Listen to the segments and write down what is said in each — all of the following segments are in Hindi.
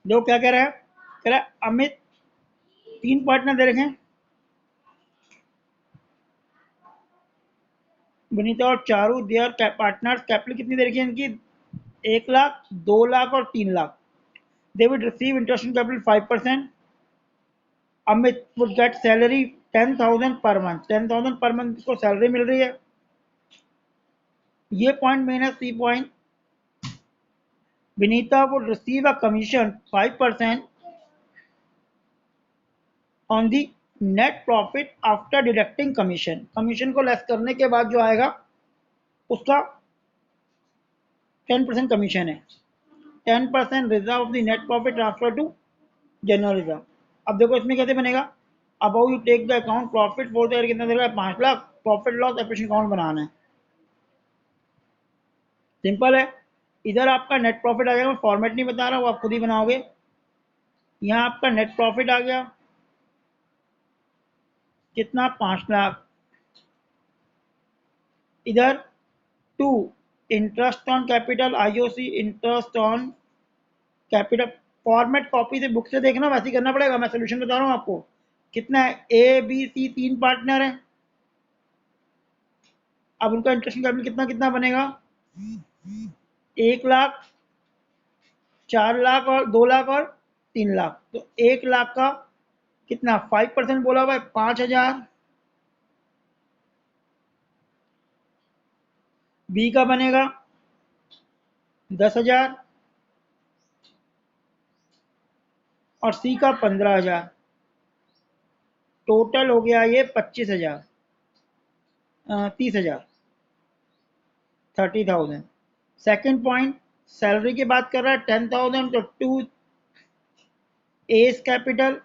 देखो क्या कह रहा है, कह रहा है अमित 3 पार्टनर दे रखे हैं, विनीता और चारू देयर पार्टनर्स, कैपिटल कितनी दे रखी है इनकी, 1 लाख, 2 लाख और 3 lakh. They will receive interest on capital 5%। Amit would get salary 10,000 per month, 10,000 per month को सैलरी मिल रही है। ये पॉइंट मेन है, C point. Vinita would receive a commission 5% on the net profit after deducting commission. Commission को लेस करने के बाद जो आएगा उसका 10% कमीशन है। 10% reserve of the net profit transfer to general reserve. अब देखो इसमें कैसे बनेगा, अब you take the account profit for the year, कितना दे रहा है 5 lakh, profit loss efficient account बनाना है। सिंपल है, इधर आपका नेट प्रॉफिट आ जाएगा, फॉर्मेट नहीं बता रहा, वो आप खुद ही बनाओगे। यहाँ आपका नेट प्रॉफिट आ गया कितना, 5 लाख। इधर to interest on capital, IOC interest on capital. Format copy से बुक से देखना, वैसे ही करना पड़ेगा, मैं सोल्यूशन बता रहा हूँ आपको। कितना है, ए बी सी 3 पार्टनर है। अब उनका इंटरेस्ट कैपिटल कितना कितना बनेगा, 1 लाख, 4 लाख और 2 लाख और 3 लाख। तो 1 लाख का कितना 5% बोला हुआ है, 5,000। बी का बनेगा 10,000 और सी का 15,000। टोटल हो गया ये 25,000, 30,000, 30,000। सेकेंड पॉइंट, सैलरी की बात कर रहा है 10,000, तो टू एस कैपिटल,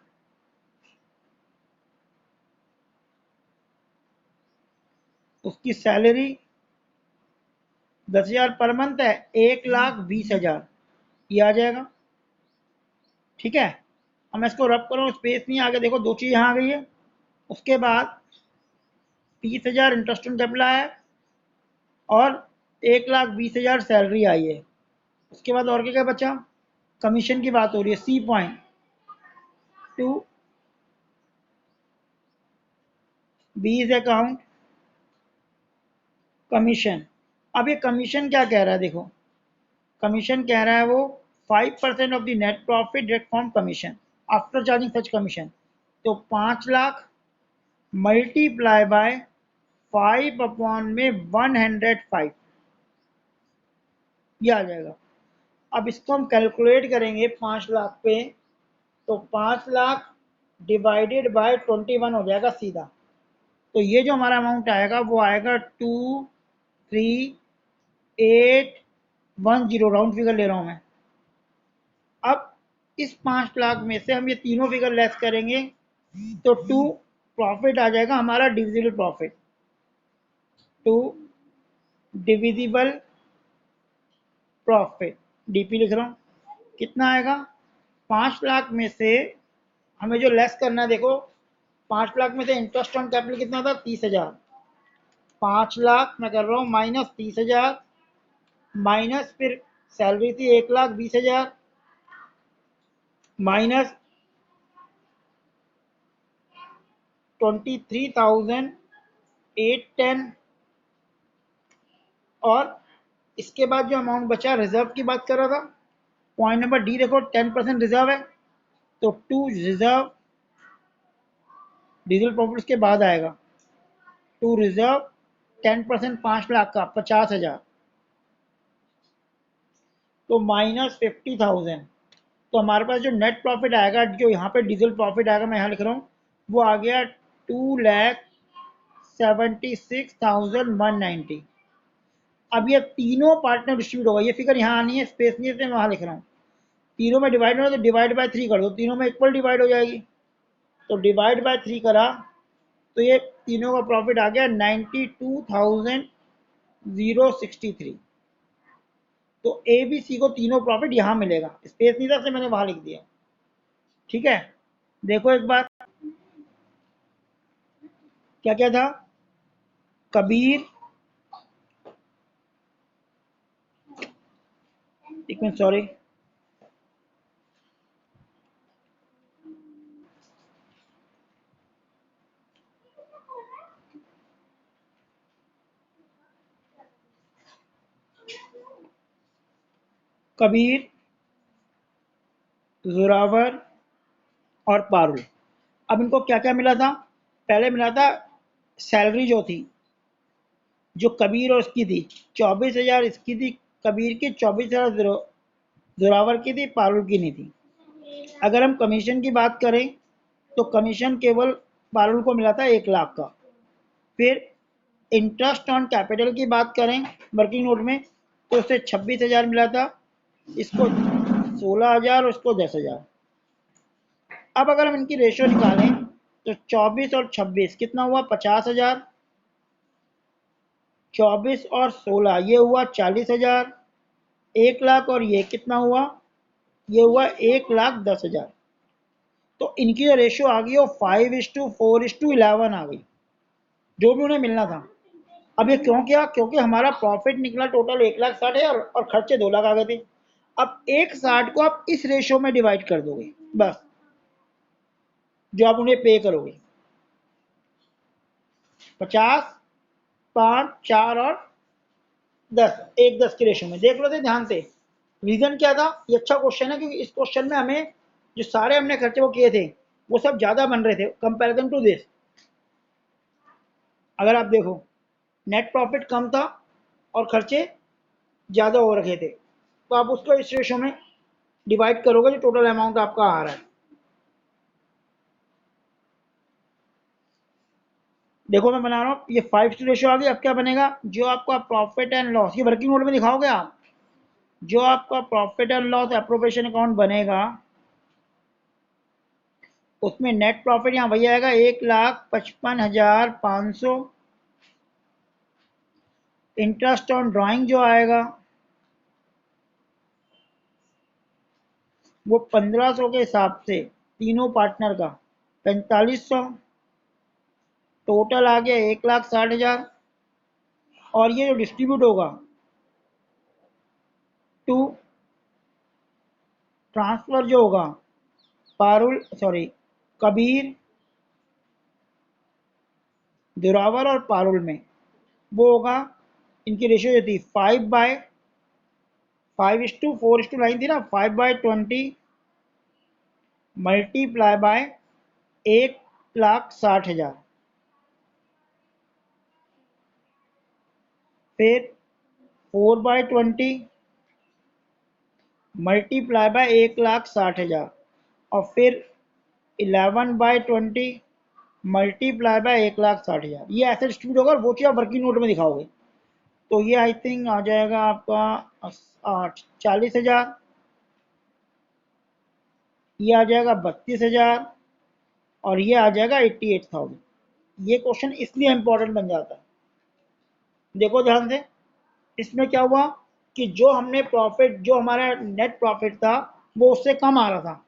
उसकी सैलरी 10,000 पर मंथ है, 1,20,000 ये आ जाएगा। ठीक है, अब मैं इसको रब करूँ, स्पेस नहीं, आगे देखो 2 चीज़ यहाँ आ गई है। उसके बाद 30,000 इंटरेस्ट ऑन कैपिटल आया है और 1,20,000 सैलरी आई है। उसके बाद और क्या क्या बचा, कमीशन की बात हो रही है, C point. To B's account commission. अब ये कमीशन क्या कह रहा है, देखो कमीशन कह रहा है वो 5% of the net profit direct from commission after charging such commission. तो 5 लाख मल्टीप्लाई बाय 5 अपॉन में 105, ये आ जाएगा। अब इसको हम कैलकुलेट करेंगे 5 लाख पे, तो 5 लाख डिवाइडेड बाय 21 हो जाएगा सीधा। तो ये जो हमारा अमाउंट आएगा वो आएगा 23,810, राउंड फिगर ले रहा हूँ मैं। अब इस 5 लाख में से हम ये तीनों फिगर लेस करेंगे, तो टू प्रॉफिट आ जाएगा हमारा divisible profit, to divisible profit, DP लिख रहा हूँ। कितना आएगा, 5 लाख में से हमें जो लेस करना है, देखो 5 लाख में से इंटरेस्ट ऑन कैपिटल कितना था, 30,000। 5 लाख मैं कर रहा हूँ माइनस 30,000, माइनस फिर सैलरी थी 1,20,000, माइनस 23,810, और इसके बाद जो अमाउंट बचा रिजर्व की बात कर रहा था, पॉइंट नंबर डी देखो 10% रिजर्व है, तो टू रिजर्व डीजल प्रॉफिट के बाद आएगा, टू रिजर्व 10%, 5 लाख का 50,000, तो माइनस 50,000। तो हमारे पास जो नेट प्रॉफिट आएगा, जो यहाँ पे डीजल प्रॉफिट आएगा, मैं यहाँ लिख रहा हूँ, वो आ गया 2,76,190। अब ये तीनों पार्टनर डिस्ट्रीब्यूट होगा, ये फिगर यहाँ आनी है, स्पेस नहीं है, मैं वहाँ लिख रहा हूँ। तीनों में डिवाइड होना, तो डिवाइड बाय 3 कर दो, तीनों में इक्वल डिवाइड हो जाएगी। तो डिवाइड बाय 3 करा, तो ये तीनों का प्रॉफिट आ गया 92,063। तो ए बी सी को तीनों प्रॉफिट यहाँ मिलेगा, स्पेस नहीं था, मैंने वहाँ लिख दिया। ठीक है, देखो एक बार क्या क्या था, कबीर, एक मिनट सॉरी, कबीर, जोरावर और पारुल। अब इनको क्या क्या मिला था? पहले मिला था सैलरी जो थी, जो कबीर और इसकी थी 24,000 इसकी थी, कबीर की 24,000 जोरावर की थी, पारुल की नहीं थी। अगर हम कमीशन की बात करें तो कमीशन केवल पारुल को मिला था 1 लाख का। फिर इंटरेस्ट ऑन कैपिटल की बात करें वर्किंग नोट में तो उसे 26,000 मिला था, इसको 16,000 और इसको 10,000। अब अगर हम इनकी रेशियो निकालें तो 24 और 26 कितना हुआ? 50,000। 24 और 16 ये हुआ 40,000। 1 लाख और ये कितना हुआ? ये हुआ 1,10,000। तो इनकी जो रेशियो आ गई वो 5:4:11 आ गई, जो भी उन्हें मिलना था। अब ये क्यों किया? क्योंकि हमारा प्रॉफिट निकला टोटल 1,60,000 और खर्चे 2 लाख आ गए थे। अब 1,60 को आप इस रेशियो में डिवाइड कर दोगे बस, जो आप उन्हें पे करोगे। 50, 5, 4 और 10, 1:10 की रेशियो में। देख लो थे ध्यान से। रीजन क्या था? ये अच्छा क्वेश्चन है क्योंकि इस क्वेश्चन में हमें जो सारे हमने खर्चे वो किए थे वो सब ज्यादा बन रहे थे कंपैरिजन टू दिस। अगर आप देखो नेट प्रॉफिट कम था और खर्चे ज़्यादा हो रखे थे, तो आप उसको इस रेशो में डिवाइड करोगे जो टोटल अमाउंट आपका आ रहा है। देखो मैं बना रहा हूँ, ये 5 रेशो आ गई। अब क्या बनेगा? जो आपका प्रॉफिट एंड लॉस, ये वर्किंग नोट में दिखाओगे आप, जो आपका profit and loss appropriation account बनेगा उसमें नेट प्रॉफिट यहाँ वही आएगा 1,55,500। इंटरेस्ट ऑन ड्राइंग जो आएगा वो 1,500 के हिसाब से तीनों पार्टनर का 4,500। टोटल आ गया 1,60,000। और ये जो डिस्ट्रीब्यूट होगा टू ट्रांसफर जो होगा पारुल सॉरी कबीर, जोरावर और पारुल में, वो होगा, इनकी रेशियो जो थी 5/5:4:9 थी ना, 5/20 मल्टीप्लाई बाय 1,60,000। फिर 4/20 मल्टीप्लाई बाय 1,60,000 और फिर 11/20 मल्टीप्लाई बाय 1,60,000। ये ऐसे डिस्ट्रीब्यूट होगा और वो चीज़ आप वर्किंग नोट में दिखाओगे। तो ये आई थिंक आ जाएगा आपका 40,000, ये आ जाएगा 32,000 और ये आ जाएगा 88,000। ये क्वेश्चन इसलिए इंपॉर्टेंट बन जाता है। देखो ध्यान से, इसमें क्या हुआ कि जो हमने प्रॉफिट, जो हमारा नेट प्रॉफिट था वो उससे कम आ रहा था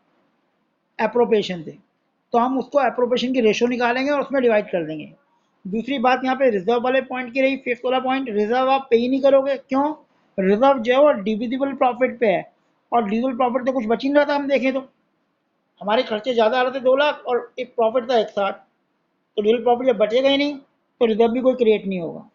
एप्रोप्रिएशन से, तो हम उसको एप्रोप्रिएशन की रेशो निकालेंगे और उसमें डिवाइड कर देंगे। दूसरी बात यहाँ पे रिजर्व वाले पॉइंट की रही, फिफ्थ वाला पॉइंट, रिजर्व आप पे ही नहीं करोगे। क्यों? रिजर्व जो है वो डिविजिबल प्रॉफिट पे है और डिविजिबल प्रॉफिट तो कुछ बच ही नहीं रहा था। हम देखें तो हमारे खर्चे ज़्यादा आ रहे थे 2 लाख और एक प्रॉफिट था 1,60, तो डिविजिबल प्रॉफिट जब बचेगा ही नहीं तो रिजर्व भी कोई क्रिएट नहीं होगा।